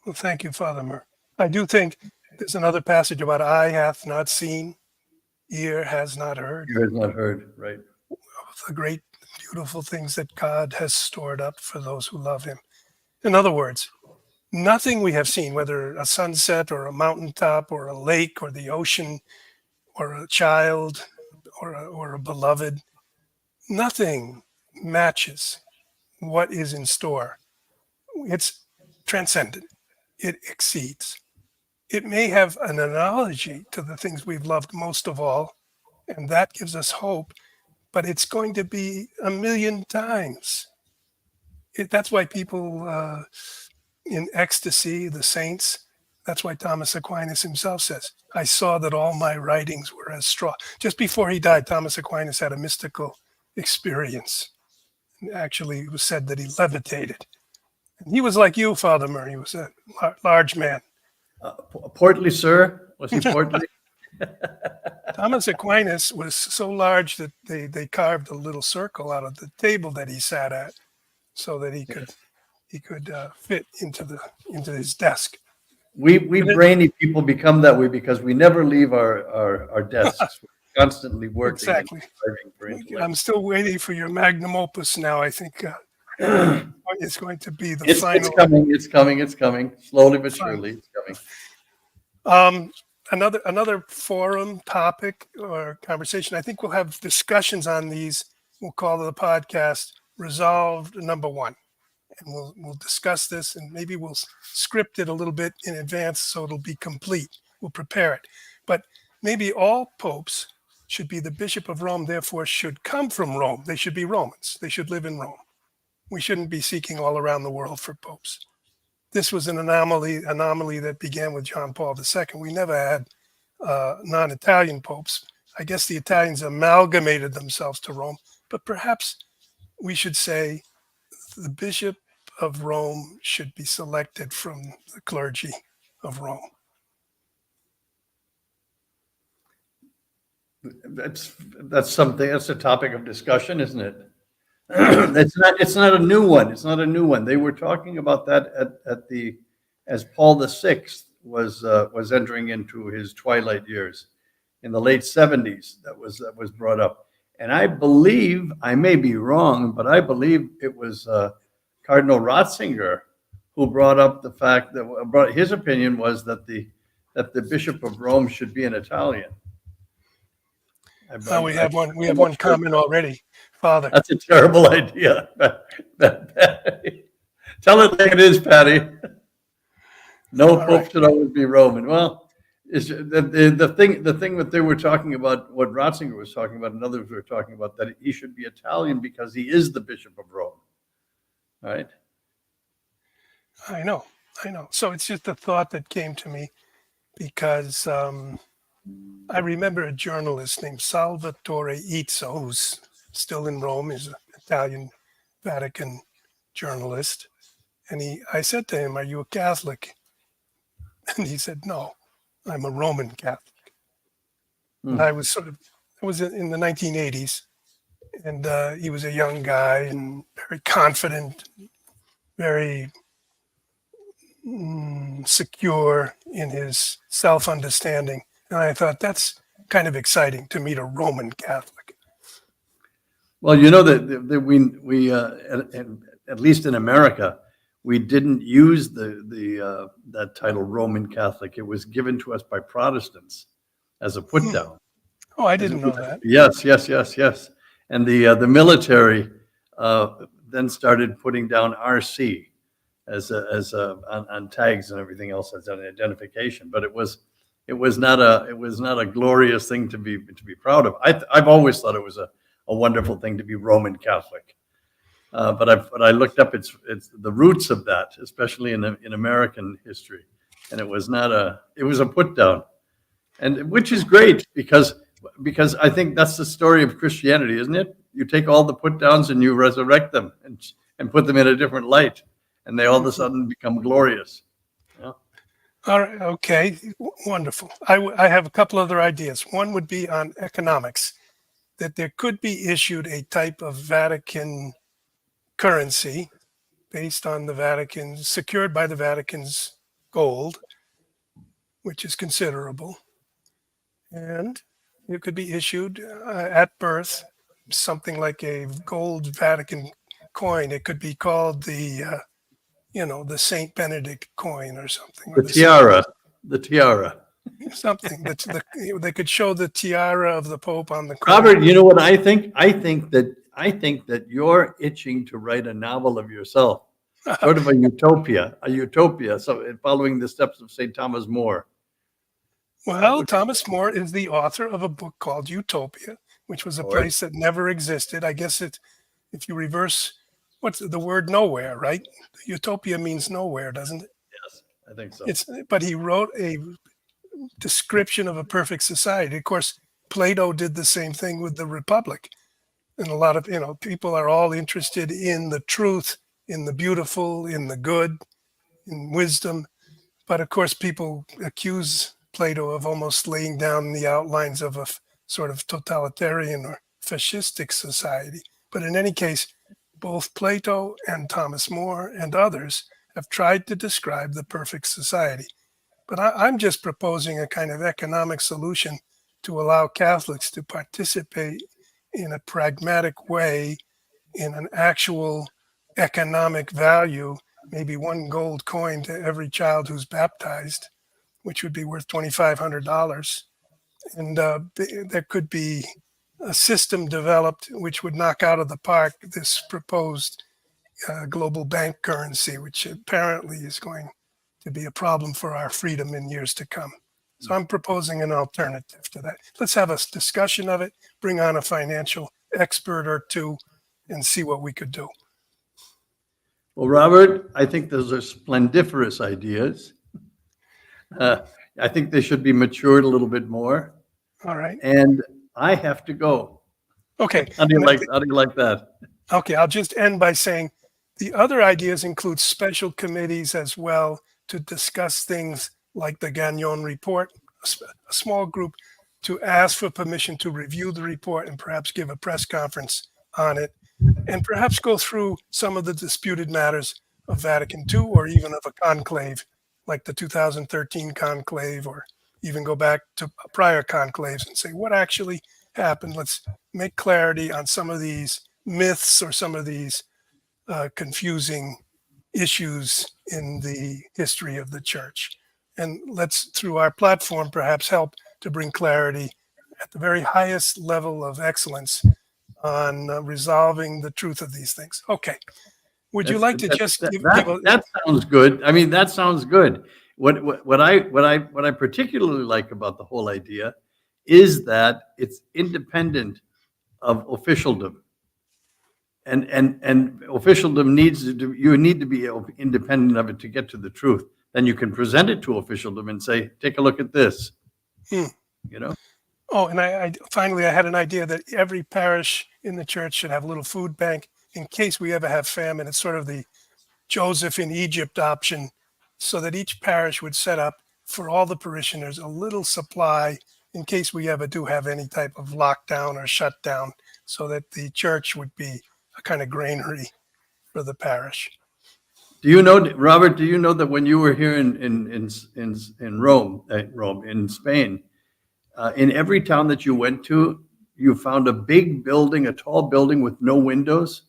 Well, thank you, Father Murr. I do think there's another passage about eye hath not seen, ear has not heard.
Ear has not heard, right.
The great, beautiful things that God has stored up for those who love him. In other words, nothing we have seen, whether a sunset or a mountaintop or a lake or the ocean or a child or a beloved, nothing matches what is in store. It's transcendent. It exceeds. It may have an analogy to the things we've loved most of all, and that gives us hope, but it's going to be a million times. That's why people in ecstasy, the saints, that's why Thomas Aquinas himself says, I saw that all my writings were as straw. Just before he died, Thomas Aquinas had a mystical experience. Actually, it was said that he levitated. And he was like you, Father Murr. He was a large man.
Portly, sir? Was he portly?
Thomas Aquinas was so large that they carved a little circle out of the table that he sat at, so that he could fit into his desk.
We brainy people become that way because we never leave our desks. We're constantly working.
Exactly. I'm still waiting for your magnum opus now. I think it's going to be the final.
It's coming. Slowly but surely, it's coming.
Another forum topic or conversation. I think we'll have discussions on these. We'll call the podcast Resolved Number 1. And we'll discuss this, and maybe we'll script it a little bit in advance so it'll be complete. We'll prepare it. But maybe all popes should be the Bishop of Rome, therefore should come from Rome. They should be Romans. They should live in Rome. We shouldn't be seeking all around the world for popes. This was an anomaly that began with John Paul II. We never had non-Italian popes. I guess the Italians amalgamated themselves to Rome, but perhaps we should say the Bishop of Rome should be selected from the clergy of Rome.
That's a topic of discussion, isn't it? It's not a new one. They were talking about that as Paul VI was entering into his twilight years in the late 70s. That was brought up. And I believe, I may be wrong, but I believe it was Cardinal Ratzinger who brought up the fact that his opinion was that the Bishop of Rome should be an Italian.
We have one comment already, Father.
That's a terrible idea. Tell it like it is, Patty. No pope should always be Roman. Well, the thing that they were talking about, what Ratzinger was talking about, and others were talking about, that he should be Italian because he is the Bishop of Rome. Right?
I know. So it's just a thought that came to me because I remember a journalist named Salvatore Izzo, who's still in Rome. He's an Italian Vatican journalist. And I said to him, "Are you a Catholic?" And he said, "No, I'm a Roman Catholic." And I was in the 1980s, And he was a young guy and very confident, very secure in his self-understanding. And I thought that's kind of exciting to meet a Roman Catholic.
Well, you know that we at least in America, we didn't use that title Roman Catholic. It was given to us by Protestants as a put down.
Oh, I didn't know that.
Yes. And the military then started putting down RC as on tags and everything else as an identification. But it was not a glorious thing to be proud of. I've always thought it was a wonderful thing to be Roman Catholic. But I looked up it's the roots of that, especially in American history, and it was a put down, and which is great because I think that's the story of Christianity, isn't it? You take all the put downs and you resurrect them and put them in a different light, and they all of a sudden become glorious. Yeah.
All right. Okay. Wonderful. I have a couple other ideas. One would be on economics, that there could be issued a type of Vatican currency based on the Vatican, secured by the Vatican's gold, which is considerable. And it could be issued at birth, something like a gold Vatican coin. It could be called the Saint Benedict coin or something.
The tiara.
Something they could show the tiara of the Pope on the coin.
Robert, you know what I think? I think that you're itching to write a novel of yourself, sort of a utopia. So following the steps of St. Thomas More.
Well, Thomas More is the author of a book called Utopia, which was a place that never existed. I guess if you reverse, what's the word nowhere, right? Utopia means nowhere, doesn't it?
Yes, I think so.
But he wrote a description of a perfect society. Of course, Plato did the same thing with the Republic. And a lot of, people are all interested in the truth, in the beautiful, in the good, in wisdom. But of course, people accuse Plato of almost laying down the outlines of a sort of totalitarian or fascistic society. But in any case, both Plato and Thomas More and others have tried to describe the perfect society. But I'm just proposing a kind of economic solution to allow Catholics to participate in a pragmatic way in an actual economic value, maybe one gold coin to every child who's baptized, which would be worth $2,500. And there could be a system developed which would knock out of the park this proposed global bank currency, which apparently is going to be a problem for our freedom in years to come. So I'm proposing an alternative to that. Let's have a discussion of it, bring on a financial expert or two, and see what we could do.
Well, Robert, I think those are splendiferous ideas. I think they should be matured a little bit more.
All right.
And I have to go.
Okay.
How do you like that?
Okay, I'll just end by saying the other ideas include special committees as well to discuss things like the Gagnon report, a small group to ask for permission to review the report and perhaps give a press conference on it, and perhaps go through some of the disputed matters of Vatican II or even of a conclave like the 2013 conclave, or even go back to prior conclaves and say what actually happened. Let's make clarity on some of these myths or some of these confusing issues in the history of the church. And let's, through our platform, perhaps help to bring clarity at the very highest level of excellence on resolving the truth of these things. Okay. Would you like to just give
that sounds good. I mean, that sounds good. What I particularly like about the whole idea is that it's independent of officialdom. And officialdom you need to be independent of it to get to the truth. Then you can present it to officialdom and say, take a look at this.
Oh, and I finally, I had an idea that every parish in the church should have a little food bank in case we ever have famine. It's sort of the Joseph in Egypt option, so that each parish would set up for all the parishioners a little supply in case we ever do have any type of lockdown or shutdown, so that the church would be a kind of granary for the parish.
Do you know, Robert, do you know that when you were here in Rome, in Spain, in every town that you went to, you found a big building, a tall building with no windows?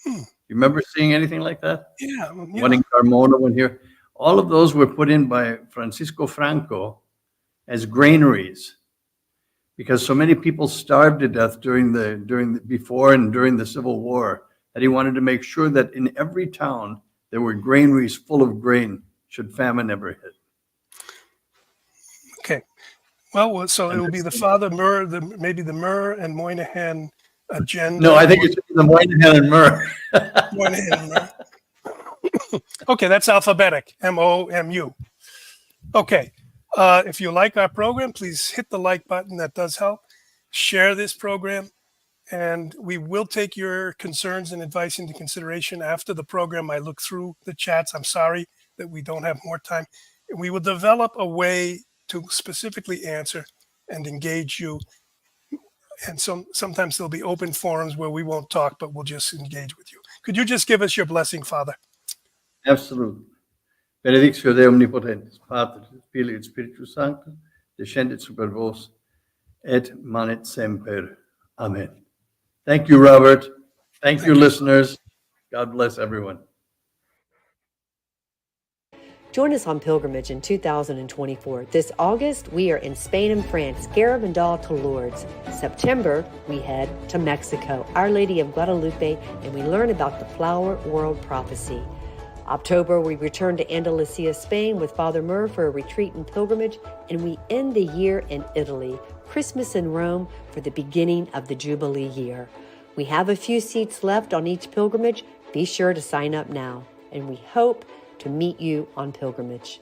You remember seeing anything like that?
Yeah.
One in Carmona, one here. All of those were put in by Francisco Franco as granaries, because so many people starved to death before and during the Civil War, that he wanted to make sure that in every town there were granaries full of grain should famine ever hit.
Okay. Well, so it will be the Father Murr, maybe the Murr and Moynihan agenda.
No, I think it's the Moynihan and Murr.
Moynihan and Murr. Okay, that's alphabetic, M-O-M-U. Okay, if you like our program, please hit the like button. That does help. Share this program, and we will take your concerns and advice into consideration after the program. I look through the chats. I'm sorry that we don't have more time. We will develop a way to specifically answer and engage you. And sometimes there'll be open forums where we won't talk, but we'll just engage with you. Could you just give us your blessing, Father?
Absolutely. Benedictio Dei omnipotens, Pater, Filii et Spiritus Sanctus, descendit super vos, et manet semper. Amen. Thank you, Robert. Thank you, listeners. God bless everyone.
Join us on pilgrimage in 2024. This August, we are in Spain and France, Garabandal to Lourdes. September, we head to Mexico, Our Lady of Guadalupe, and we learn about the Flower World Prophecy. October, we return to Andalusia, Spain with Father Murr for a retreat and pilgrimage, and we end the year in Italy, Christmas in Rome for the beginning of the Jubilee year. We have a few seats left on each pilgrimage. Be sure to sign up now, and we hope to meet you on pilgrimage.